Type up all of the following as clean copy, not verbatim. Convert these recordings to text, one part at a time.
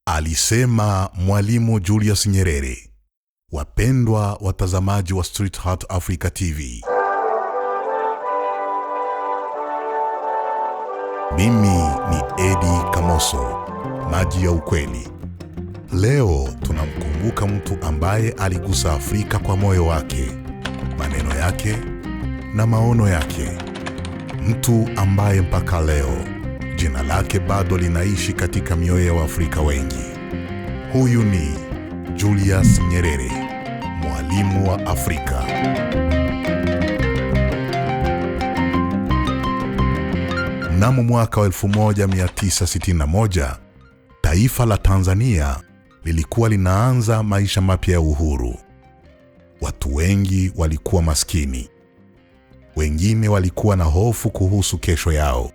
Alisema Mwalimu Julius Nyerere. Wapendwa watazamaji wa Street Heart Africa TV, mimi ni Eddie Kamoso, maji ya ukweli. Leo tunamkumbuka mtu ambaye aligusa Afrika kwa moyo wake, maneno yake na maono yake. Mtu ambaye mpaka leo jina lake bado linaishi katika mioyo ya Waafrika wengi. Huyu ni Julius Nyerere, mwalimu wa Afrika. Mnamo mwaka wa 1961, taifa la Tanzania lilikuwa linaanza maisha mapya ya uhuru. Watu wengi walikuwa maskini. Wengine walikuwa na hofu kuhusu kesho yao.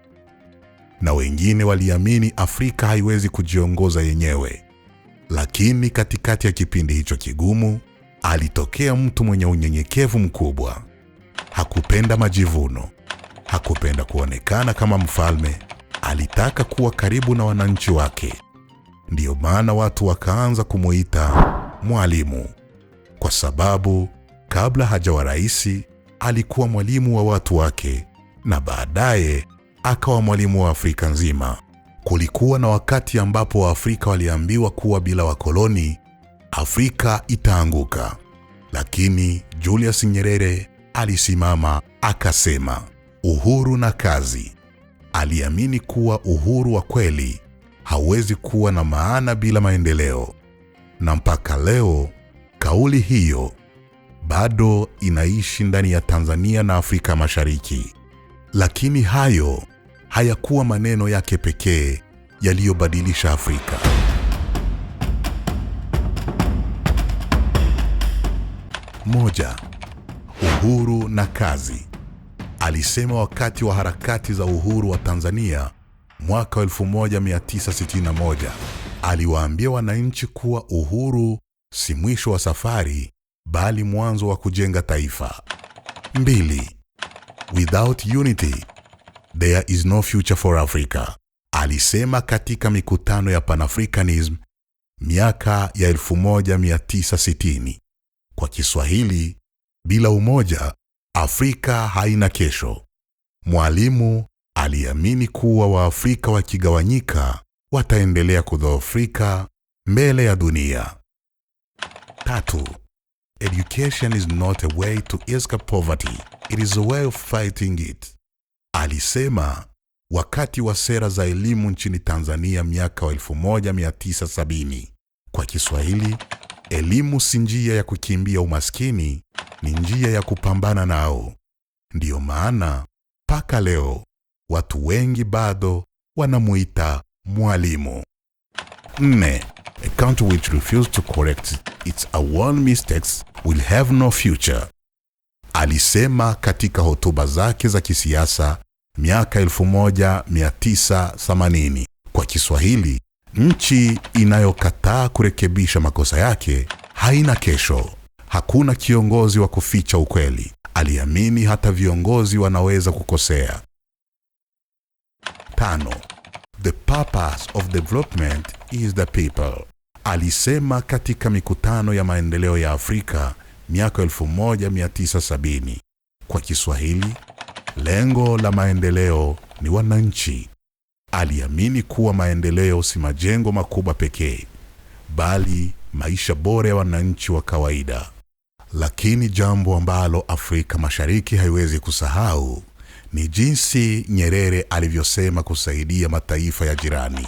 Na wengine waliamini Afrika haiwezi kujiongoza yenyewe. Lakini katikati ya kipindi hicho kigumu, alitokea mtu mwenye unyenyekevu mkubwa. Hakupenda majivuno. Hakupenda kuonekana kama mfalme. Alitaka kuwa karibu na wananchi wake. Ndiyo maana watu wakaanza kumuita mwalimu. Kwa sababu kabla hajawa rais, alikuwa mwalimu wa watu wake, na baadaye akawa mwalimu wa Afrika nzima. Kulikuwa na wakati ambapo Waafrika waliambiwa kuwa bila wakoloni Afrika itaanguka. Lakini Julius Nyerere alisimama akasema, uhuru na kazi. Aliamini kuwa uhuru wa kweli hauwezi kuwa na maana bila maendeleo. Na mpaka leo kauli hiyo bado inaishi ndani ya Tanzania na Afrika Mashariki. Lakini hayo hayakuwa maneno yake pekee yaliyobadilisha Afrika. Moja, uhuru na kazi. Alisema wakati wa harakati za uhuru wa Tanzania mwaka 1961, aliwaambia wananchi kuwa uhuru si mwisho wa safari, bali mwanzo wa kujenga taifa. 2, without unity there is no future for Africa. Alisema katika mikutano ya Pan-Africanism miaka ya 1960. Kwa Kiswahili, bila umoja Afrika haina kesho. Mwalimu aliamini kuwa Waafrika wakigawanyika wataendelea kudhoofika mbele ya dunia. 3, education is not a way to escape poverty. It is a way of fighting it. Alisema wakati wa sera za elimu nchini Tanzania miaka wa 1970. Kwa Kiswahili, elimu si njia ya kukimbia umaskini, ni njia ya kupambana nao. Ndiyo maana mpaka leo watu wengi bado wanamuita mwalimu. 4, a country which refuses to correct its own mistakes will have no future. Alisema katika hotuba zake za kisiasa miaka 1980. Kwa Kiswahili, nchi inayokataa kurekebisha makosa yake haina kesho. Hakuna kiongozi wa kuficha ukweli. Aliamini hata viongozi wanaweza kukosea. 5, the purpose of development is the people. Alisema katika mikutano ya maendeleo ya Afrika miaka 1970. Kwa Kiswahili, lengo la maendeleo ni wananchi. Aliamini kuwa maendeleo si majengo makubwa pekee, bali maisha bora ya wananchi wa kawaida. Lakini jambo ambalo Afrika Mashariki haiwezi kusahau ni jinsi Nyerere alivyosema kusaidia mataifa ya jirani.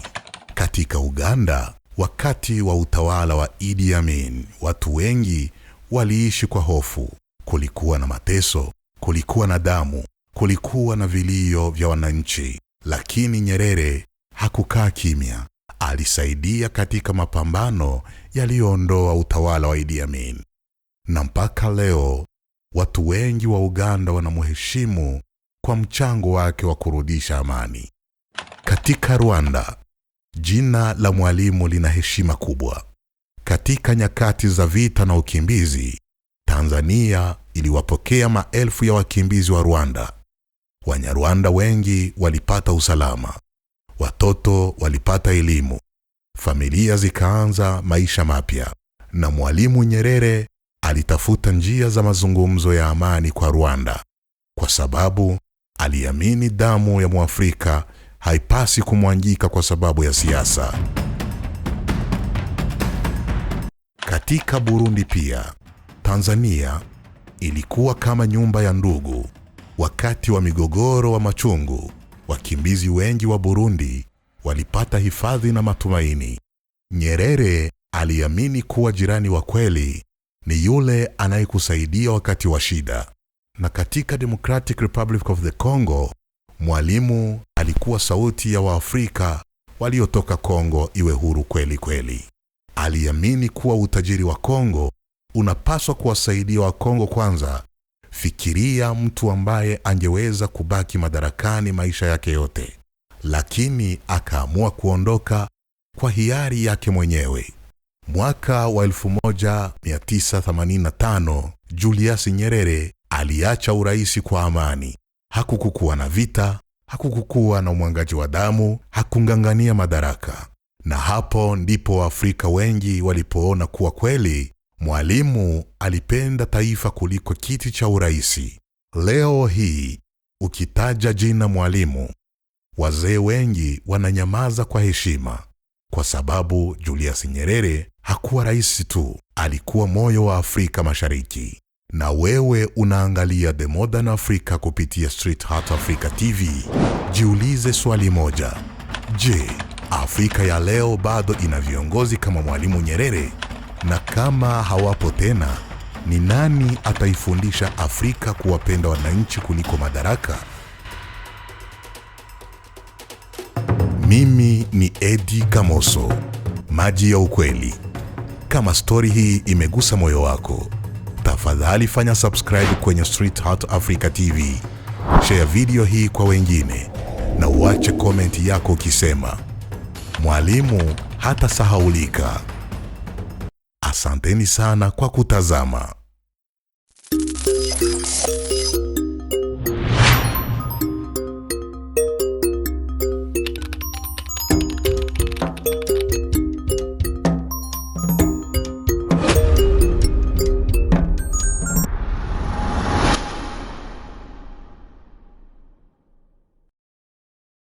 Katika Uganda, wakati wa utawala wa Idi Amin, watu wengi waliishi kwa hofu. Kulikuwa na mateso, kulikuwa na damu, kulikuwa na vilio vya wananchi. Lakini Nyerere hakukaa kimya. Alisaidia katika mapambano yaliyoondoa utawala wa Idi Amin. Na mpaka leo watu wengi wa Uganda wanamheshimu kwa mchango wake wa kurudisha amani. Katika Rwanda, jina la Mwalimu lina heshima kubwa. Katika nyakati za vita na ukimbizi, Tanzania iliwapokea maelfu ya wakimbizi wa Rwanda. Wanyarwanda wengi walipata usalama. Watoto walipata elimu. Familia zikaanza maisha mapya. Na Mwalimu Nyerere alitafuta njia za mazungumzo ya amani kwa Rwanda, kwa sababu aliamini damu ya Mwafrika haipasi kumwangika kwa sababu ya siasa. Katika Burundi pia, Tanzania ilikuwa kama nyumba ya ndugu. Wakati wa migogoro wa machungu, wakimbizi wengi wa Burundi walipata hifadhi na matumaini. Nyerere aliamini kuwa jirani wa kweli ni yule anayekusaidia wakati wa shida. Na katika Democratic Republic of the Congo, Mwalimu alikuwa sauti ya Waafrika waliotoka Kongo iwe huru kweli kweli. Aliamini kuwa utajiri wa Kongo unapaswa kuwasaidia wa Kongo kwanza. Fikiria mtu ambaye angeweza kubaki madarakani maisha yake yote, lakini akaamua kuondoka kwa hiari yake mwenyewe. Mwaka wa 1985, Julius Nyerere aliacha uraisi kwa amani. Hakukuwa na vita, hakukuwa na umwangaji wa damu, hakungangania madaraka. Na hapo ndipo Waafrika wengi walipoona kuwa kweli Mwalimu alipenda taifa kuliko kiti cha uraisi. Leo hii ukitaja jina Mwalimu, wazee wengi wananyamaza kwa heshima, kwa sababu Julius Nyerere hakuwa rais tu, alikuwa moyo wa Afrika Mashariki. Na wewe unaangalia The Modern Africa kupitia Street Heart Africa TV. Jiulize swali moja: je, Afrika ya leo bado ina viongozi kama Mwalimu Nyerere? Na kama hawapo tena, ni nani ataifundisha Afrika kuwapenda wananchi kuliko madaraka? Mimi ni Eddie Kamoso, Maji ya Ukweli. Kama story hii imegusa moyo wako, tafadhali fanya subscribe kwenye Street Heart Africa TV. Share video hii kwa wengine na uache comment yako ukisema Mwalimu hatasahaulika. Asanteni sana kwa kutazama.